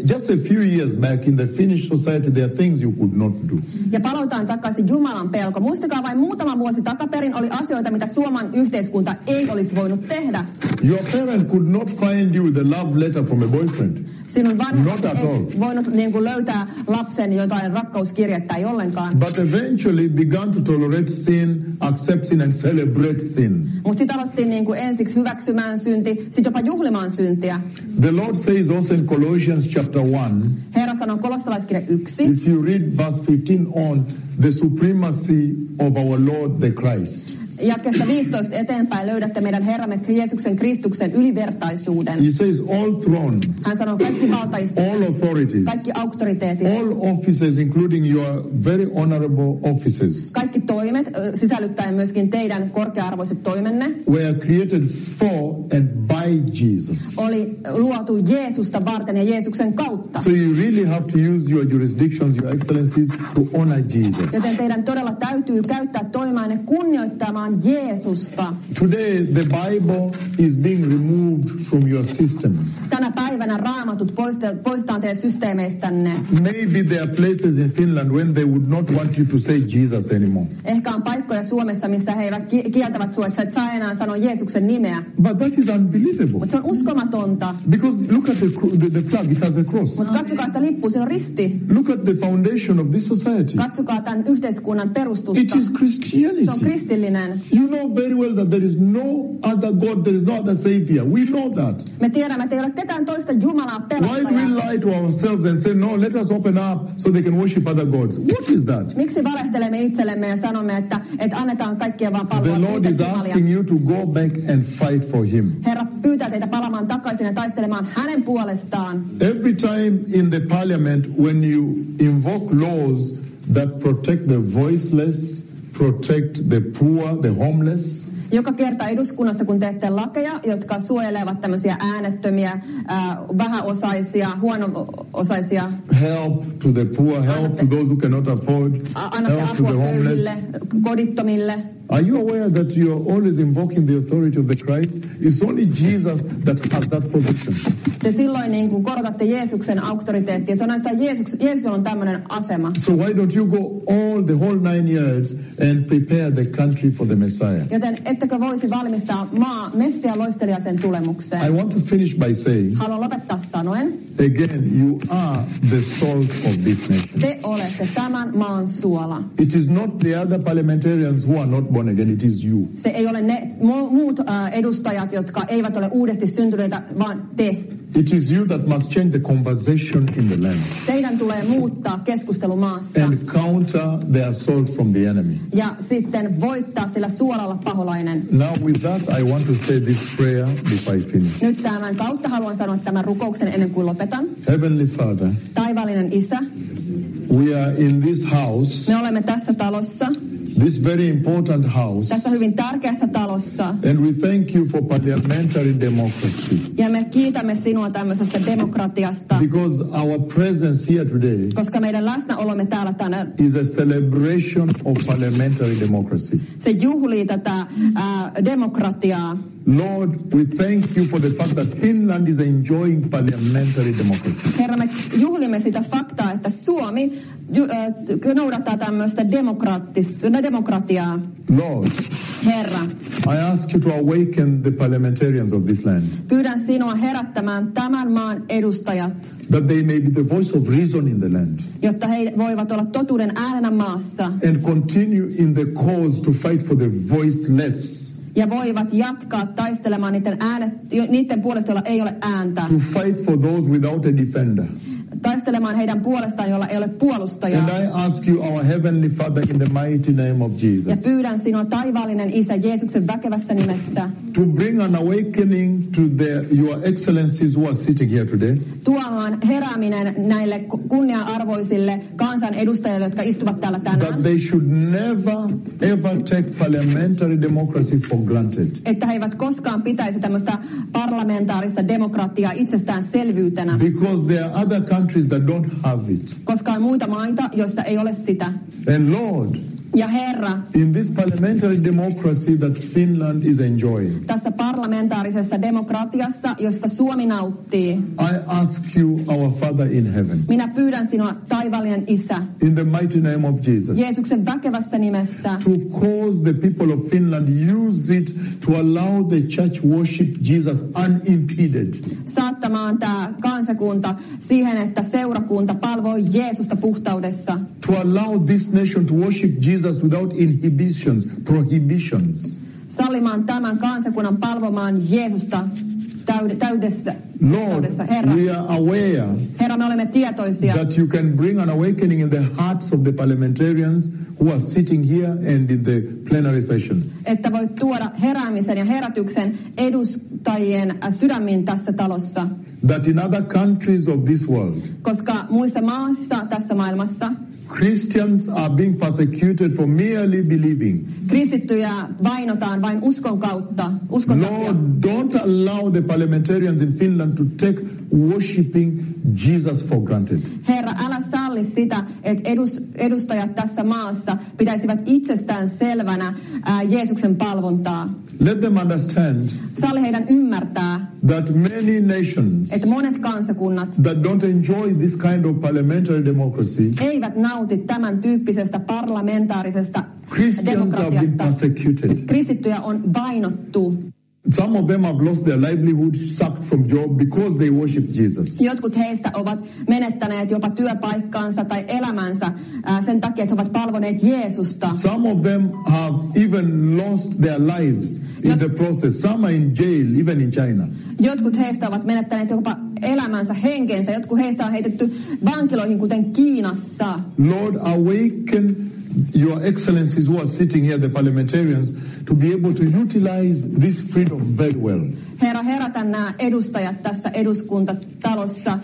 just a few years back in the Finnish society, there are things you could not do. Ja palautaan takaisin Jumalan pelko. Muistakaa vain muutama vuosi takaperin oli asioita, mitä Suomen yhteiskunta ei olisi voinut tehdä. Your parent could not find you the love letter from a boyfriend. Sinun vanhemmat Not at all. ei voinut niin kuin löytää lapsen jotain rakkauskirjettä, ei ollenkaan. But eventually began to tolerate sin, accept sin and celebrate sin. Mutta sitten alettiin niin kuin ensiksi hyväksymään synti, sitten jopa juhlimaan syntiä. The Lord says also in Colossians chapter 1, Herra sanoo Kolossalaiskirja 1, if you read verse 15 on, the supremacy of our Lord the Christ. jakeesta 15 eteenpäin löydätte meidän Herramme Jeesuksen Kristuksen ylivertaisuuden. He says all thrones, Hän sanoo kaikki valtaistot, all authorities, kaikki auktoriteetit, all offices, including your very honorable offices, kaikki toimet, sisällyttäen myöskin teidän korkea-arvoiset toimenne, were created for and by Jesus. oli luotu Jeesusta varten ja Jeesuksen kautta. So you really have to use your jurisdictions, your excellencies, to honor Jesus. Joten teidän todella täytyy käyttää toimaanne kunnioittamaan Jeesusta. Today, the Bible is being removed from your system. Tänä päivänä raamatut poistetaan teidän systeemeistänne. Maybe there are places in Finland when they would not want you to say Jesus anymore. Ehkä on paikkoja Suomessa, missä he eivät kieltävät sinua, että sä et saa enää sanoa Jeesuksen nimeä. But that is unbelievable. Mutta se on uskomatonta. Because look at the flag, it has a cross. Mutta katsokaa sitä lippua, siinä on risti. Look at the foundation of this society. Katsokaa tämän yhteiskunnan It perustusta. is Christianity. Se on kristillinen. You know very well that there is no other God, there is no other Savior. We know that. Me tiedämme, että ei ole ketään toista Jumalaa Why do we pelastajaa. lie to ourselves and say, no, let us open up so they can worship other gods? What is that? Miksi valehtelemme itsellemme ja sanomme, että annetaan kaikkia vaan palvella The Lord muita is jumalia? asking you to go back and fight for Him. Herra pyytää teitä palaamaan takaisin ja taistelemaan hänen puolestaan. Every time in the parliament when you invoke laws that protect the voiceless, protect the poor, the homeless, Joka kerta eduskunnassa, kun teette lakeja, jotka suojelevat tämmöisiä äänettömiä, vähäosaisia, huono-osaisia, help to the poor, help to those who cannot afford, annatte help to apua the homeless. köyhille, kodittomille, Are you aware that you are always invoking the authority of the Christ? It's only Jesus that has that position. Te silloin niin kuin korotatte Jeesuksen auktoriteettia. Se on ainoastaan Jeesus on tämmöinen asema. So why don't you go all the whole 9 years and prepare the country for the Messiah? Joten ettekö voisi valmistaa Messia loistelijaisen tulemukseen? I want to finish by saying, haluan lopettaa sanoen, again, you are the salt of this nation. Te olette tämän maan suola. It is not the other parliamentarians who are not born again, it is you. Se ei ole ne muut edustajat, jotka eivät ole uudesti syntyneitä, vaan te. It is you that must change the conversation in the land. Teidän tulee muuttaa keskustelu maassa. And counter the assault from the enemy. Ja sitten voittaa sillä suolalla paholainen. Now with that I want to say this prayer before I finish. Nyt tämän kautta haluan sanoa tämän rukouksen ennen kuin lopetan. Heavenly Father, taivaallinen Isä, we are in this house. Me olemme tässä talossa. This very important house. Tässä hyvin tärkeässä talossa. And we thank you for parliamentary democracy. Ja me kiitämme sinua tämmöisestä demokratiasta. Because our presence here today. Koska meidän läsnäolomme täällä tänään. Is a celebration of parliamentary democracy. Se juhlii tätä demokratiaa. Lord, we thank you for the fact that Finland is enjoying parliamentary democracy. Herra, me juhlimme sitä faktaa, että Suomi noudattaa tämmöistä demokratiaa. Lord, Herra, I ask you to awaken the parliamentarians of this land. Pyydän sinua herättämään tämän maan edustajat. That they may be the voice of reason in the land. Jotta he voivat olla totuuden äänenä maassa. And continue in the cause to fight for the voiceless. Ja voivat jatkaa taistelemaan niiden puolesta, joilla ei ole ääntä. To fight for those without a defender. Taistelemaan heidän puolestaan, jolla ei ole puolustajaa. And I ask you, our heavenly Father, in the mighty name of Jesus. Ja pyydän sinua taivaallinen Isä Jeesuksen väkevässä nimessä. To bring an awakening to your excellencies who are sitting here today. Tuomaan herääminen näille kunnia-arvoisille kansanedustajille, jotka istuvat täällä tänään. That they should never ever take parliamentary democracy for granted. Että he eivät koskaan pitäisi tämmöistä parlamentaarista demokratiaa itsestäänselvyytenä. Because there are other countries that don't have it. Koska on muita maita, joissa ei ole sitä. And Lord, ja Herra, in this parliamentary democracy that Finland is enjoying. Tässä parlamentaarisessa demokratiassa, josta Suomi nauttii. I ask you, our Father in heaven. Minä pyydän sinua, taivaallinen Isä. In the mighty name of Jesus. Jeesuksen väkevässä nimessä. To cause the people of Finland use it to allow the church worship Jesus unimpeded. Saattamaan tämä kansakunta siihen, että seurakunta palvoo Jeesusta puhtaudessa. To allow this nation to worship Jesus without inhibitions, prohibitions. Sallimaan tämän kansakunnan palvomaan Jeesusta täydessä. Lord, Herra. we are aware. Herra, me olemme tietoisia. That you can bring an awakening in the hearts of the parliamentarians who are sitting here and in the plenary session. Että voit tuoda heräämisen ja herätyksen edustajien sydämiin tässä talossa. That in other countries of this world. Koska muissa maissa tässä maailmassa. Christians are being persecuted for merely believing. Kristittyjä vainotaan vain uskon kautta, uskon takia. Lord, don't allow the parliamentarians in Finland to take worshiping Jesus for granted. Herra, älä salli sitä, että edustajat tässä maassa pitäisivät itsestään selvänä Jeesuksen palvontaa. Let them understand. Salli heidän ymmärtää. That many nations. Että monet kansakunnat. That don't enjoy this kind of parliamentary democracy. Eivät nauti tämän tyyppisestä parlamentaarisesta demokratiasta. Kristittyjä on vainottu. Some of them have lost their livelihood, sucked from job because they worship Jesus. Jotkut heistä ovat menettäneet jopa työpaikkaansa tai elämänsä sen takia, että he ovat palvoneet Jeesusta. Some of them have even lost their lives in the process. Some are in jail, even in China. Jotkut heistä ovat menettäneet jopa elämänsä, henkensä. Jotkut heistä on heitetty vankiloihin, kuten Kiinassa. Lord, awaken your excellencies who are sitting here, the parliamentarians, to be able to utilize this freedom very well. Herra, herätä nämä edustajat tässä eduskuntatalossa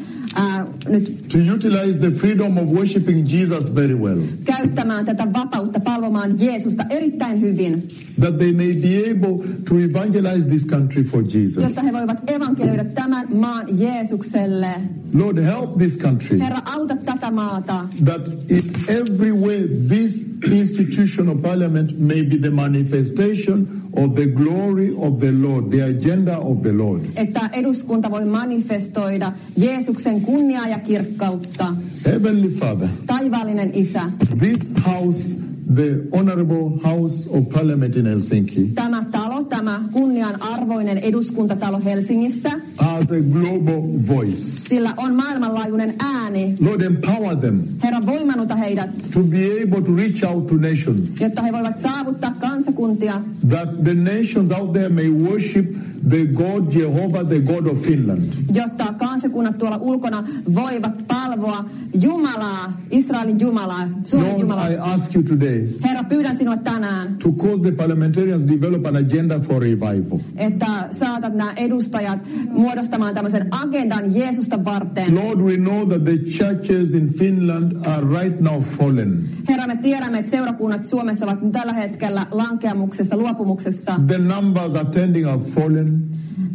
nyt to utilize the freedom of worshiping Jesus very well, käyttämään tätä vapautta palvomaan Jeesusta erittäin hyvin, that they may be able to evangelize this country for Jesus. jotta he voivat evankelioida tämän maan Jeesukselle. Lord, help this country, Herra, auta tätä maata, that in every way this institution of parliament may be the manifestation of the glory of the Lord, the agenda of the Lord. että eduskunta voi manifestoida Jeesuksen kunniaa ja kirkkautta. Heavenly Father, Taivaallinen Isä, this house, the Honorable House of Parliament in Helsinki, tämä talo, tämä kunnianarvoinen eduskuntatalo Helsingissä, has a global voice. sillä on maailmanlaajuinen ääni. Lord, empower them Herra, voimannuta heidät, to be able to reach out to nations, jotta he voivat saavuttaa kansakuntia, that the nations out there may worship the God Jehovah, the God of Finland. jotta kansakunnat tuolla ulkona voivat palvoa Jumalaa, Israelin Jumalaa, Suomen Lord, Jumalaa. I ask you today Herra, pyydän sinua tänään, to cause the parliamentarians develop an agenda for revival. että saatat nämä edustajat muodostamaan tämmöisen agendan Jeesusta varten. Lord, we know that the churches in Finland are right now fallen. Herra, me tiedämme, että seurakunnat Suomessa ovat tällä hetkellä lankeamuksessa, luopumuksessa. The numbers attending are fallen.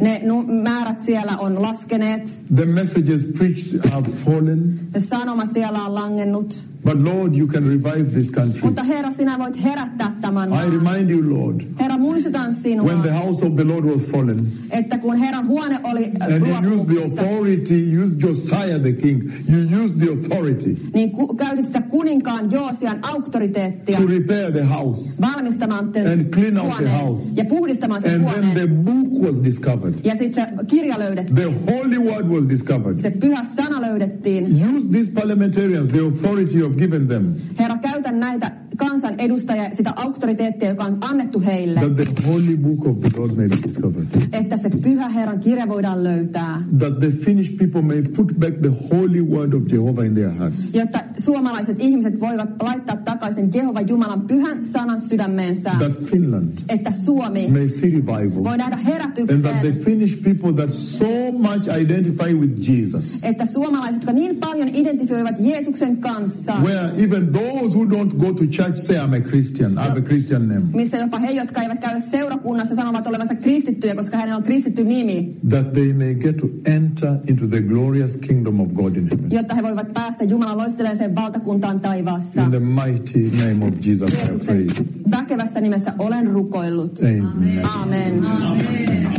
Ne määrät siellä on laskeneet. The messages preached have fallen. Ja sanoma siellä on langennut. But Lord, you can revive this country. Mutta Herra, sinä voit herättää tämän I maan. remind you, Lord, Herra, muistutan sinua, when the house of the Lord was fallen, että kun Herran huone oli and you used the luopumuksessa, authority, you used Josiah the king, you used the authority niin käytit sitä kuninkaan Joosian auktoriteettia to repair the house valmistamaan and clean out the huoneen house. ja puhdistamaan sen And then huoneen. the book was discovered. Ja sitten se kirja löydettiin. The holy word was discovered. Se pyhä sana löydettiin. Use these parliamentarians, the authority you have given them, Herra, käytä näitä kansan edustajia, sitä auktoriteettia, joka on annettu heille, that the holy book of the Lord may be discovered. että se pyhä Herran kirja voidaan löytää, That the Finnish people may put back the holy word of Jehovah in their hearts. jotta suomalaiset ihmiset voivat laittaa takaisin Jehovan Jumalan pyhän sanan sydämeensä, That Finland että Suomi may see revival. voi nähdä And that herätyksen, the Finnish people that so much identify with Jesus, että suomalaiset, jotka niin paljon identifioivat Jeesuksen kanssa, where even those who don't go to church say, I'm a Christian, I have a Christian name, missä jopa he, jotka eivät käy seurakunnassa, sanovat olevansa kristittyjä, koska hänellä on kristitty nimi, that they may get to enter into the glorious kingdom of God in heaven. jotta he voivat päästä Jumalan loisteleeseen valtakuntaan taivaassa. In the mighty name of Jesus, I Jeesuksen pray. väkevässä nimessä olen rukoillut. Amen. Amen.